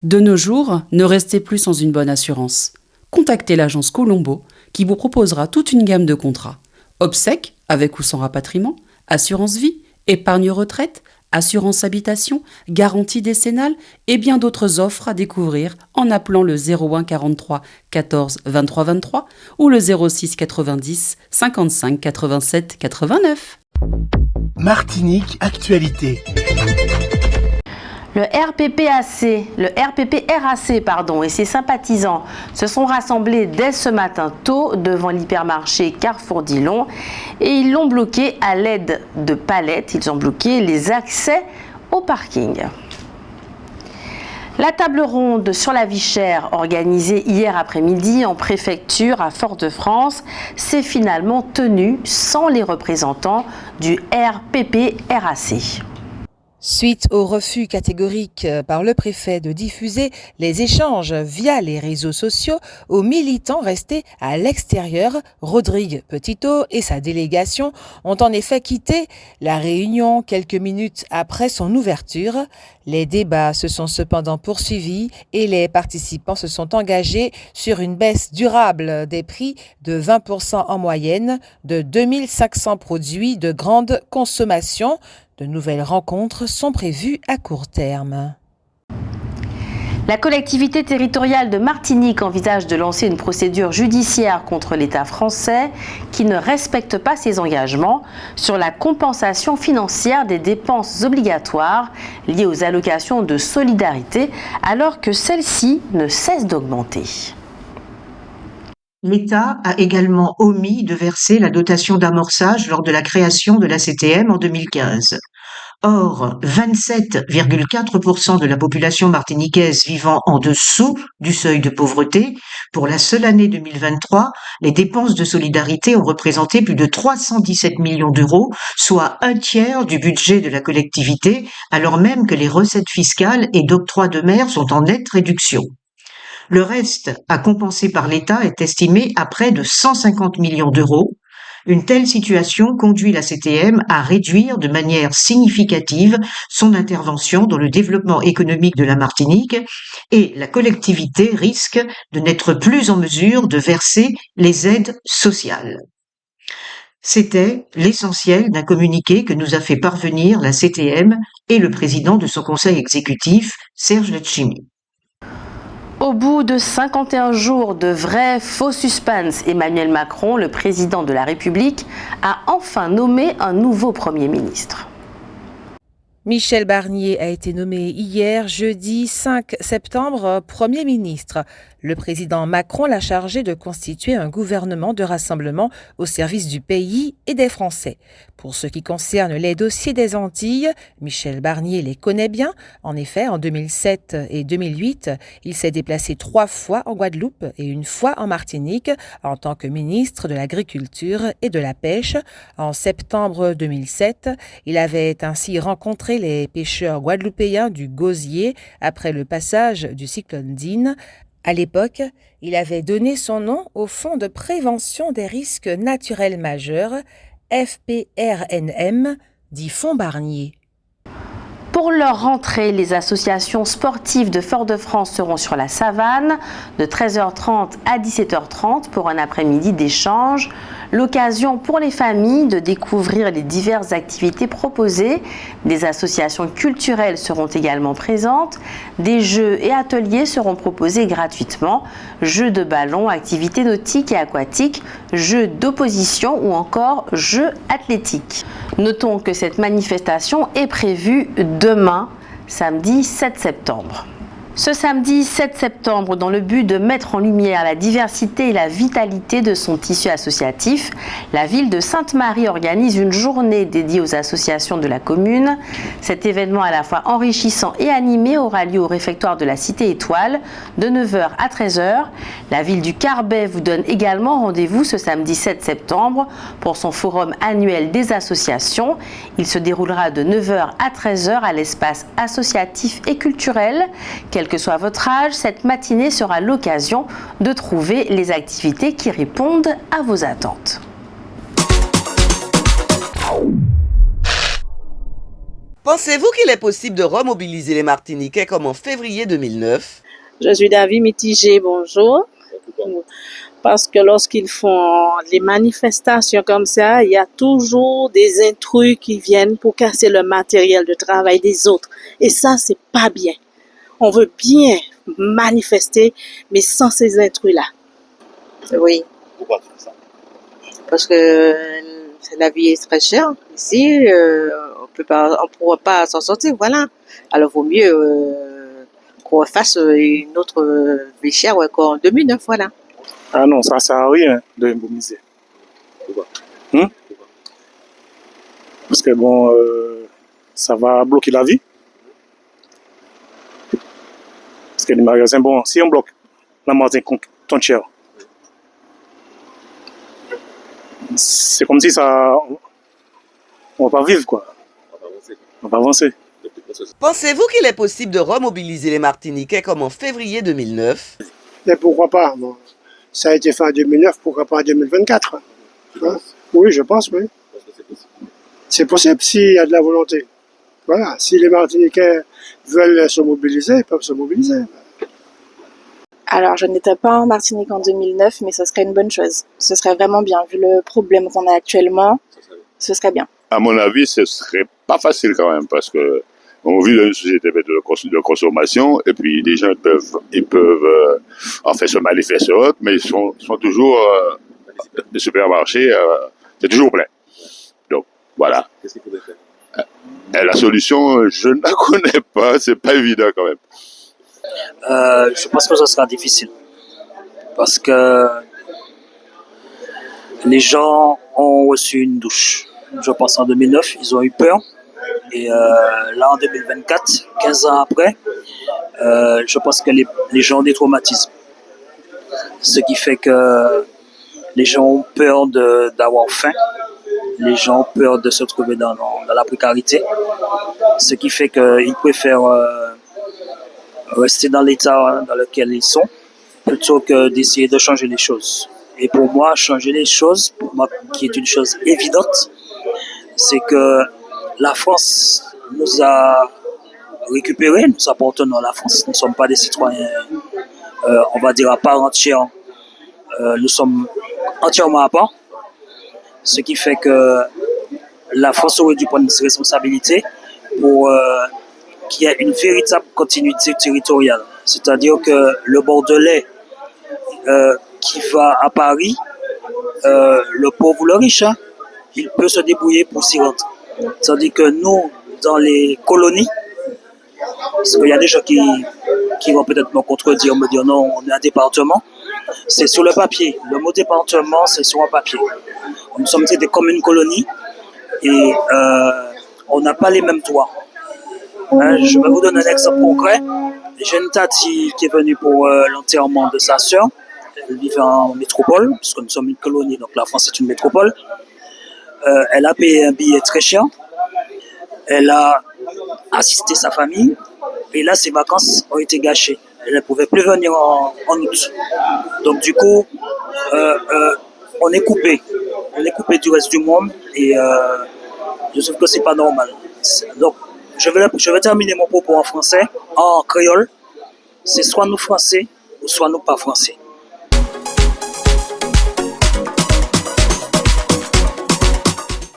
De nos jours, ne restez plus sans une bonne assurance. Contactez l'agence Colombo qui vous proposera toute une gamme de contrats. Obsèques, avec ou sans rapatriement, assurance vie, épargne retraite, assurance habitation, garantie décennale et bien d'autres offres à découvrir en appelant le 01 43 14 23 23 ou le 06 90 55 87 89. Martinique Actualité. Le RPP-RAC et ses sympathisants se sont rassemblés dès ce matin tôt devant l'hypermarché Carrefour Dillon et ils l'ont bloqué à l'aide de palettes. Ils ont bloqué les accès au parking. La table ronde sur la vie chère organisée hier après-midi en préfecture à Fort-de-France s'est finalement tenue sans les représentants du RPP-RAC. Suite au refus catégorique par le préfet de diffuser les échanges via les réseaux sociaux aux militants restés à l'extérieur, Rodrigue Petitot et sa délégation ont en effet quitté la réunion quelques minutes après son ouverture. Les débats se sont cependant poursuivis et les participants se sont engagés sur une baisse durable des prix de 20% en moyenne de 2500 produits de grande consommation. De nouvelles rencontres sont prévues à court terme. La collectivité territoriale de Martinique envisage de lancer une procédure judiciaire contre l'État français qui ne respecte pas ses engagements sur la compensation financière des dépenses obligatoires liées aux allocations de solidarité alors que celles-ci ne cessent d'augmenter. L'État a également omis de verser la dotation d'amorçage lors de la création de la CTM en 2015. Or, 27,4% de la population martiniquaise vivant en dessous du seuil de pauvreté, pour la seule année 2023, les dépenses de solidarité ont représenté plus de 317 millions d'euros, soit un tiers du budget de la collectivité, alors même que les recettes fiscales et d'octroi de mer sont en nette réduction. Le reste à compenser par l'État est estimé à près de 150 millions d'euros. Une telle situation conduit la CTM à réduire de manière significative son intervention dans le développement économique de la Martinique et la collectivité risque de n'être plus en mesure de verser les aides sociales. C'était l'essentiel d'un communiqué que nous a fait parvenir la CTM et le président de son conseil exécutif, Serge Letchimy. Au bout de 51 jours de vrai faux suspense, Emmanuel Macron, le président de la République, a enfin nommé un nouveau Premier ministre. Michel Barnier a été nommé hier, jeudi 5 septembre, Premier ministre. Le président Macron l'a chargé de constituer un gouvernement de rassemblement au service du pays et des Français. Pour ce qui concerne les dossiers des Antilles, Michel Barnier les connaît bien. En effet, en 2007 et 2008, il s'est déplacé 3 fois en Guadeloupe et 1 fois en Martinique en tant que ministre de l'Agriculture et de la Pêche. En septembre 2007, il avait ainsi rencontré les pêcheurs guadeloupéens du Gosier après le passage du cyclone Dean. À l'époque, il avait donné son nom au Fonds de prévention des risques naturels majeurs, FPRNM, dit Fonds Barnier. Pour leur rentrée, les associations sportives de Fort-de-France seront sur la Savane de 13h30 à 17h30 pour un après-midi d'échange. L'occasion pour les familles de découvrir les diverses activités proposées. Des associations culturelles seront également présentes. Des jeux et ateliers seront proposés gratuitement. Jeux de ballon, activités nautiques et aquatiques, jeux d'opposition ou encore jeux athlétiques. Notons que cette manifestation est prévue demain, samedi 7 septembre. Ce samedi 7 septembre, dans le but de mettre en lumière la diversité et la vitalité de son tissu associatif, la ville de Sainte-Marie organise une journée dédiée aux associations de la commune. Cet événement à la fois enrichissant et animé aura lieu au réfectoire de la Cité Étoile de 9h à 13h. La ville du Carbet vous donne également rendez-vous ce samedi 7 septembre pour son forum annuel des associations. Il se déroulera de 9h à 13h à l'espace associatif et culturel. Quel que soit votre âge, cette matinée sera l'occasion de trouver les activités qui répondent à vos attentes. Pensez-vous qu'il est possible de remobiliser les Martiniquais comme en février 2009? Je suis d'avis mitigé, bonjour. Parce que lorsqu'ils font les manifestations comme ça, il y a toujours des intrus qui viennent pour casser le matériel de travail des autres. Et ça, c'est pas bien. On veut bien manifester, mais sans ces intrus-là. Oui. Pourquoi tu fais ça? Parce que la vie est très chère ici, on pourra pas s'en sortir, voilà. Alors vaut mieux qu'on fasse une autre vie chère qu'en 2009, voilà. Ah non, ça sert à rien de immobiliser. Pourquoi? Parce que bon, ça va bloquer la vie. Parce que les magasins, bon, si on bloque la Martinique entière, c'est comme si ça, on va pas vivre quoi. On va avancer. Pensez-vous qu'il est possible de remobiliser les Martiniquais comme en février 2009? Mais pourquoi pas? Bon, ça a été fait en 2009, pourquoi pas en 2024? Hein? Oui, je pense, oui. C'est possible s'il y a de la volonté. Voilà, si les Martiniquais veulent se mobiliser, ils peuvent se mobiliser. Alors, je n'étais pas en Martinique en 2009, mais ce serait une bonne chose. Ce serait vraiment bien, vu le problème qu'on a actuellement, ce serait bien. À mon avis, ce serait pas facile quand même, parce que on vit dans une société de consommation, et puis les gens peuvent en fait se manifester, mais ils sont toujours les supermarchés, c'est toujours plein. Donc voilà. Qu'est-ce qu'il faudrait faire? Et la solution, je ne la connais pas, c'est pas évident quand même. Je pense que ce sera difficile parce que les gens ont reçu une douche. Je pense en 2009, ils ont eu peur. Et là, en 2024, 15 ans après, je pense que les gens ont des traumatismes. Ce qui fait que les gens ont peur d'avoir faim. Les gens ont peur de se trouver dans la précarité. Ce qui fait qu'ils préfèrent rester dans l'état dans lequel ils sont plutôt que d'essayer de changer les choses. Et pour moi, changer les choses, pour moi, qui est une chose évidente, c'est que la France nous a récupérés, nous appartenons à la France, nous ne sommes pas des citoyens, on va dire à part entière, nous sommes entièrement à part, ce qui fait que la France aurait dû prendre ses responsabilités pour qu'il y ait une véritable continuité territoriale. C'est-à-dire que le Bordelais qui va à Paris, le pauvre ou le riche, il peut se débrouiller pour s'y rendre. Tandis que nous, dans les colonies, parce qu'il y a des gens qui vont peut-être me contredire, me dire non, on est un département, c'est sur le papier. Le mot département, c'est sur un papier. Nous sommes comme une colonie et on n'a pas les mêmes droits. Je vais vous donner un exemple concret. J'ai une tati qui est venue pour l'enterrement de sa sœur. Elle vivait en métropole, parce que nous sommes une colonie, donc la France est une métropole. Elle a payé un billet très cher. Elle a assisté sa famille. Et là, ses vacances ont été gâchées. Elle ne pouvait plus venir en août. Donc du coup, on est coupé. On est coupé du reste du monde. Et je trouve que c'est pas normal. Donc, je vais terminer mon propos en français, en créole. C'est soit nous français ou soit nous pas français.